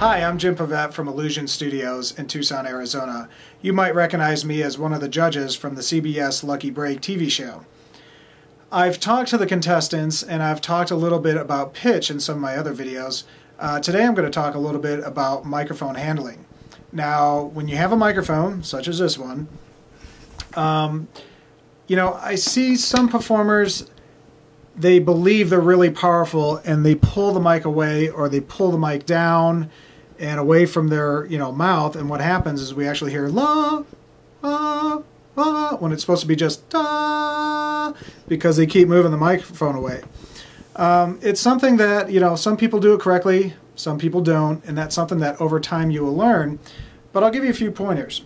Hi, I'm Jim Pavett from Illusion Studios in Tucson, Arizona. You might recognize me as one of the judges from the CBS Lucky Break TV show. I've talked to the contestants and I've talked a little bit about pitch in some of my other videos. Today I'm going to talk a little bit about microphone handling. Now, when you have a microphone, such as this one, I see some performers, they believe they're really powerful and they pull the mic away or they pull the mic down and away from their mouth, and what happens is we actually hear la, la, la, when it's supposed to be just da, because they keep moving the microphone away. It's something that some people do it correctly, some people don't, and that's something that over time you will learn, but I'll give you a few pointers.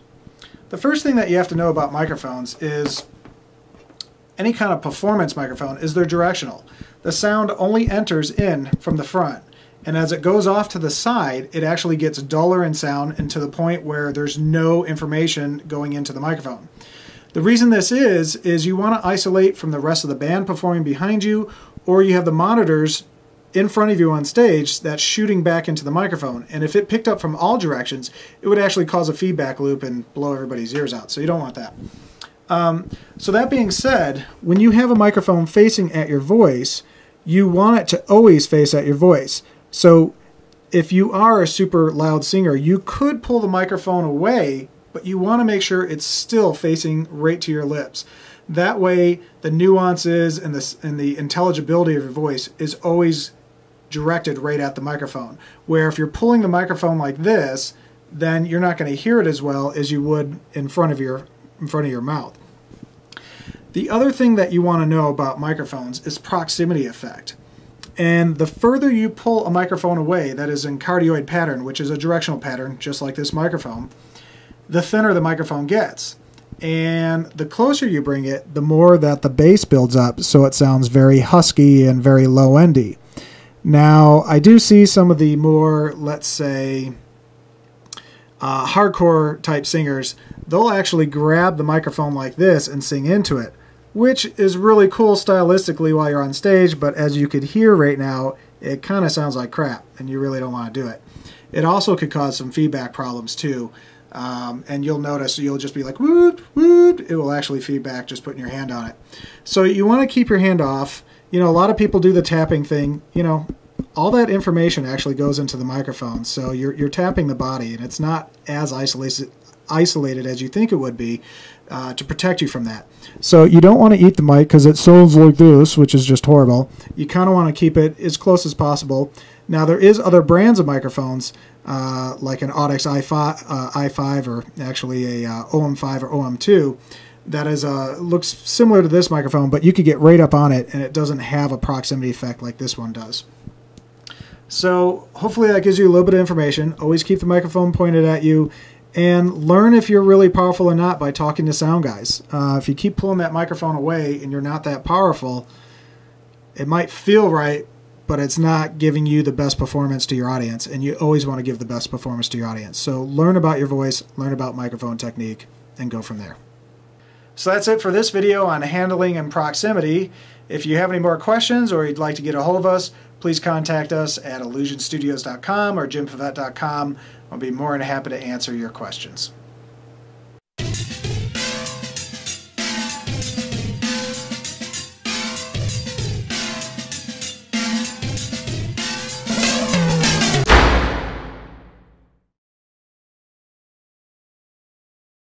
The first thing that you have to know about microphones is any kind of performance microphone is they're directional. The sound only enters in from the front, and as it goes off to the side, it actually gets duller in sound and to the point where there's no information going into the microphone. The reason this is you want to isolate from the rest of the band performing behind you, or you have the monitors in front of you on stage that's shooting back into the microphone, and if it picked up from all directions, it would actually cause a feedback loop and blow everybody's ears out, so you don't want that. So that being said, when you have a microphone facing at your voice, you want it to always face at your voice. So if you are a super loud singer, you could pull the microphone away, but you want to make sure it's still facing right to your lips. That way the nuances and the intelligibility of your voice is always directed right at the microphone. Where if you're pulling the microphone like this, then you're not going to hear it as well as you would in front of your mouth. The other thing that you want to know about microphones is proximity effect. And the further you pull a microphone away, that is in cardioid pattern, which is a directional pattern, just like this microphone, the thinner the microphone gets. And the closer you bring it, the more that the bass builds up, so it sounds very husky and very low-endy. Now, I do see some of the more, let's say, hardcore type singers, they'll actually grab the microphone like this and sing into it, which is really cool stylistically while you're on stage, but as you could hear right now, it kind of sounds like crap, and you really don't want to do it. It also could cause some feedback problems too, and you'll notice you'll just be like, whoop, whoop, it will actually feedback just putting your hand on it. So you want to keep your hand off. A lot of people do the tapping thing, all that information actually goes into the microphone, so you're tapping the body, and it's not as isolated as you think it would be to protect you from that. So you don't want to eat the mic because it sounds like this, which is just horrible. You kind of want to keep it as close as possible. Now there is other brands of microphones like an Audix i5 or actually a OM5 or OM2 that is looks similar to this microphone, but you could get right up on it and it doesn't have a proximity effect like this one does. So hopefully that gives you a little bit of information. Always keep the microphone pointed at you and learn if you're really powerful or not by talking to sound guys. If you keep pulling that microphone away and you're not that powerful, it might feel right, but it's not giving you the best performance to your audience, and you always want to give the best performance to your audience. So learn about your voice, learn about microphone technique, and go from there. So that's it for this video on handling and proximity. If you have any more questions or you'd like to get a hold of us, please contact us at illusionstudios.com or jimpavett.com. I'll be more than happy to answer your questions.